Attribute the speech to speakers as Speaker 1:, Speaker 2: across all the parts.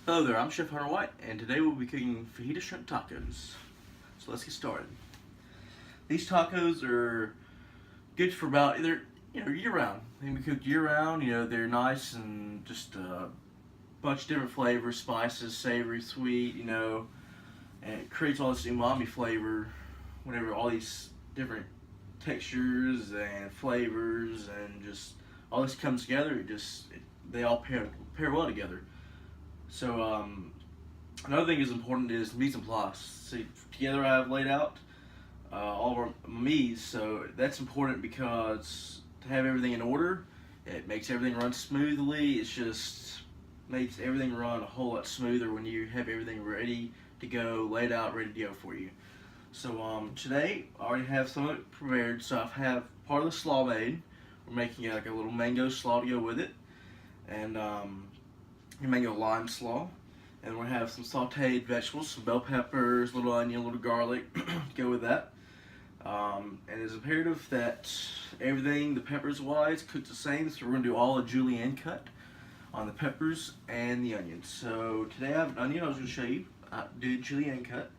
Speaker 1: Hello there, I'm Chef Hunter White, and today we'll be cooking fajita shrimp tacos. So let's get started. These tacos are good for about either year round. They can be cooked year round. They're nice and just a bunch of different flavors, spices, savory, sweet. And it creates all this umami flavor. Whenever all these different textures and flavors and just all this comes together, they all pair well together. So another thing is important is mise en place. So together I have laid out all of our mise. So that's important because to have everything in order, it makes everything run smoothly. It's just makes everything run a whole lot smoother when you have everything ready to go, laid out, ready to go for you. So today I already have some of it prepared. So I have part of the slaw made. We're making like a little mango slaw to go with it, and mango lime slaw, and we're gonna have some sauteed vegetables, some bell peppers, little onion, little garlic, to go with that. And it's imperative that everything, the peppers wise, cooks the same. So we're gonna do all a julienne cut on the peppers and the onions. So today I have an onion. I was gonna show you do julienne cut.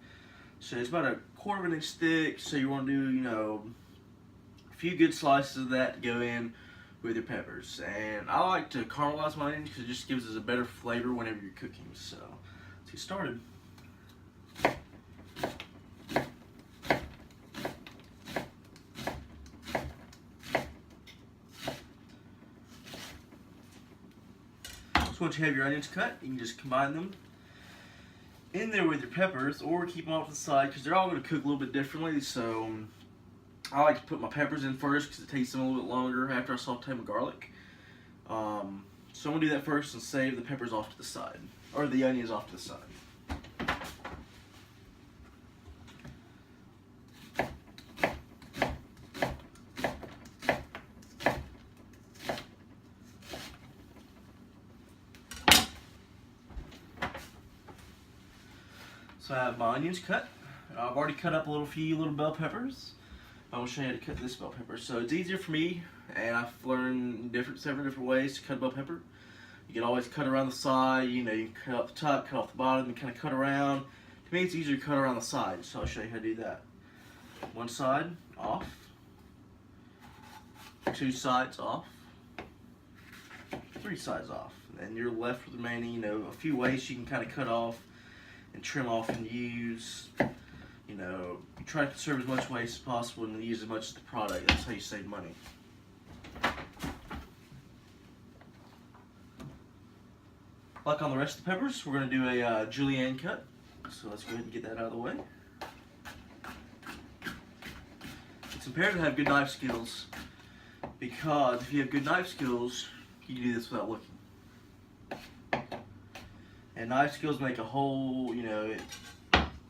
Speaker 1: So it's about a quarter of an inch thick. So you want to do a few good slices of that to go in with your peppers. And I like to caramelize my onions because it just gives us a better flavor whenever you're cooking. So let's get started. So once you have your onions cut, you can just combine them in there with your peppers, or keep them off to the side because they're all going to cook a little bit differently. So I like to put my peppers in first because it takes them a little bit longer after I saute my garlic. So I'm going to do that first and save the peppers off to the side, or the onions off to the side. So I have my onions cut. I've already cut up a few little bell peppers. I will show you how to cut this bell pepper. So it's easier for me, and I've learned several different ways to cut a bell pepper. You can always cut around the side. You can cut off the top, cut off the bottom, and kind of cut around. To me, it's easier to cut around the side, so I'll show you how to do that. One side off, two sides off, three sides off, and you're left with remaining, a few ways you can kind of cut off and trim off and use. You try to conserve as much waste as possible and use as much of the product. That's how you save money. Like on the rest of the peppers, we're going to do a julienne cut. So let's go ahead and get that out of the way. It's imperative to have good knife skills because if you have good knife skills, you can do this without looking. And knife skills make a whole,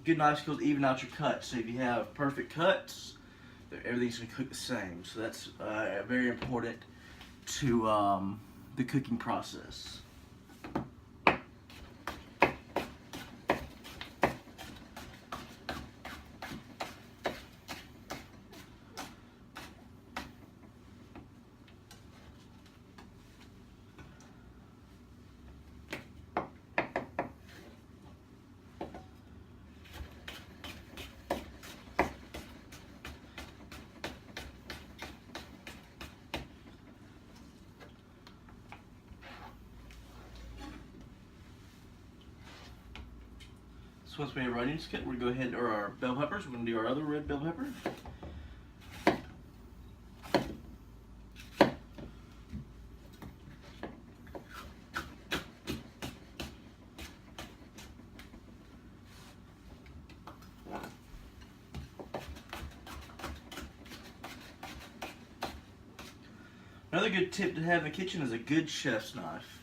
Speaker 1: good knife skills even out your cuts. So if you have perfect cuts, everything's going to cook the same. So that's very important to the cooking process. So once we have our onions cut, we're going to go ahead, or our bell peppers, we're going to do our other red bell pepper. Another good tip to have in the kitchen is a good chef's knife.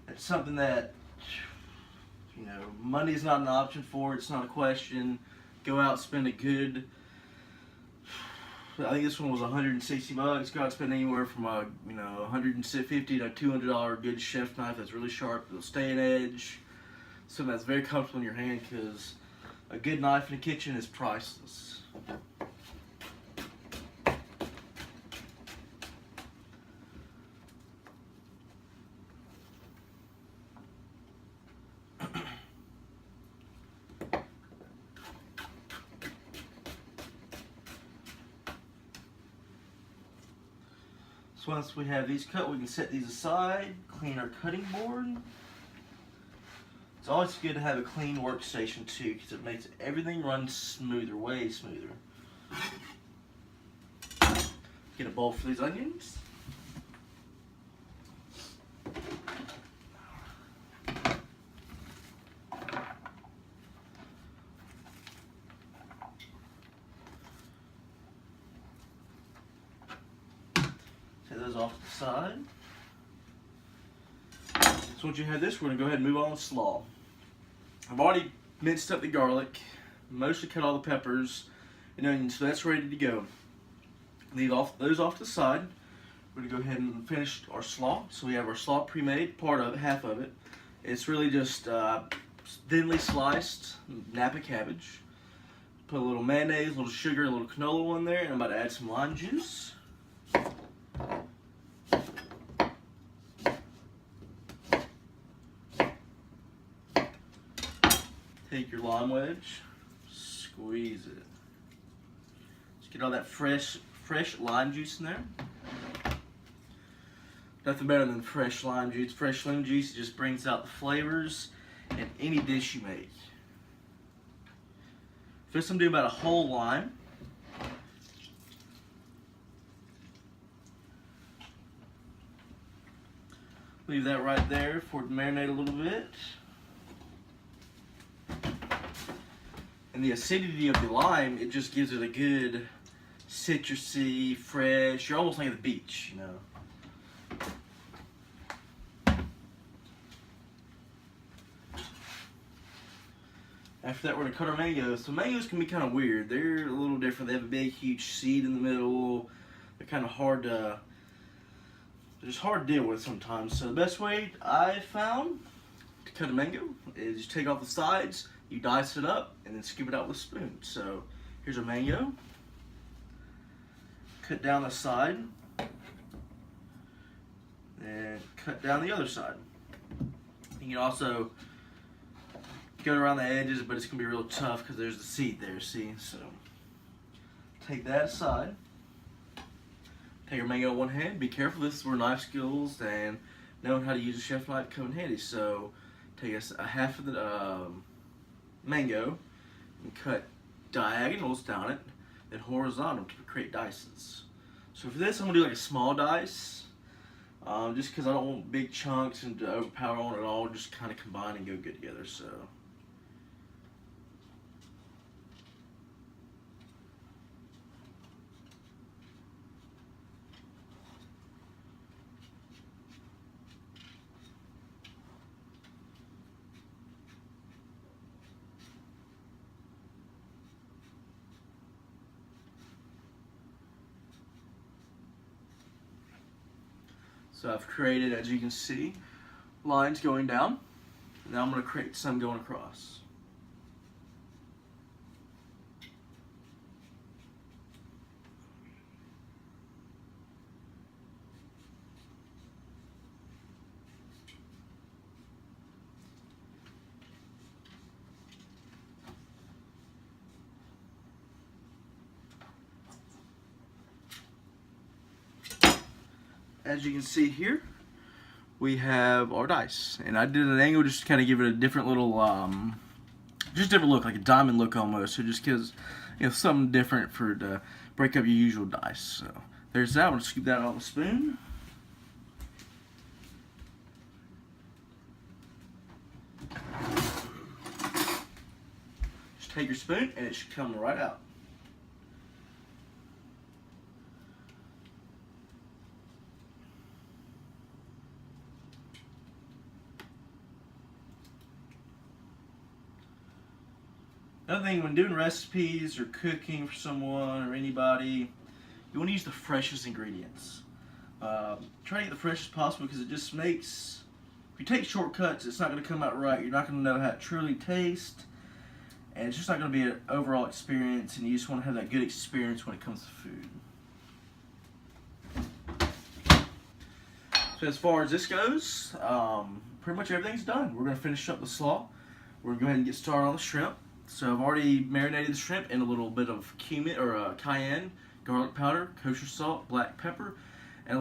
Speaker 1: It's something that money is not an option for. It's not a question. Go out, spend a good. I think this one was $160. Go out and spend anywhere from $150 to $200 good chef knife that's really sharp. It'll stay an edge. Something that's very comfortable in your hand because a good knife in the kitchen is priceless. So once we have these cut, we can set these aside, clean our cutting board. It's always good to have a clean workstation too, because it makes everything run smoother, way smoother. Get a bowl for these onions. Take those off to the side. So once you have this, we're going to go ahead and move on to slaw. I've already minced up the garlic, mostly cut all the peppers and onions, so that's ready to go. Leave those off to the side. We're going to go ahead and finish our slaw. So we have our slaw pre-made, part of it, half of it. It's really just thinly sliced Napa cabbage. Put a little mayonnaise, a little sugar, a little canola in there, and I'm about to add some lime juice. Take your lime wedge, squeeze it. Just get all that fresh lime juice in there. Nothing better than fresh lime juice. Fresh lime juice just brings out the flavors in any dish you make. First I'm doing about a whole lime. Leave that right there for it to marinate a little bit. And the acidity of the lime, it just gives it a good citrusy, fresh, you're almost like at the beach, you know. After that, we're going to cut our mangoes. So mangoes can be kind of weird. They're a little different. They have a big, huge seed in the middle. They're kind of hard to, they're just hard to deal with sometimes. So the best way I found to cut a mango is you take off the sides, you dice it up, and then scoop it out with a spoon. So here's a mango. Cut down the side, and cut down the other side. You can also go around the edges, but it's gonna be real tough because there's the seed there, see? So take that aside. Take your mango in one hand. Be careful, this is where knife skills and knowing how to use a chef knife come in handy. So take a half of the mango and cut diagonals down it, then horizontal to create dices. So for this, I'm gonna do like a small dice, just because I don't want big chunks and to overpower on it all. Just kind of combine and go good together. So. So I've created, as you can see, lines going down. Now I'm going to create some going across. As you can see here, we have our dice, and I did an angle just to kind of give it a different little, just different look, like a diamond look almost. So just gives, you know, something different for to break up your usual dice. So there's that. I'm gonna scoop that out on the spoon. Just take your spoon, and it should come right out. Another thing, when doing recipes or cooking for someone or anybody, you want to use the freshest ingredients. Try to get the freshest possible, because it just makes, if you take shortcuts, it's not going to come out right. You're not going to know how it truly tastes, and it's just not going to be an overall experience, and you just want to have that good experience when it comes to food. So as far as this goes, pretty much everything's done. We're going to finish up the slaw. We're going to go ahead and get started on the shrimp. So I've already marinated the shrimp in a little bit of cumin or cayenne, garlic powder, kosher salt, black pepper,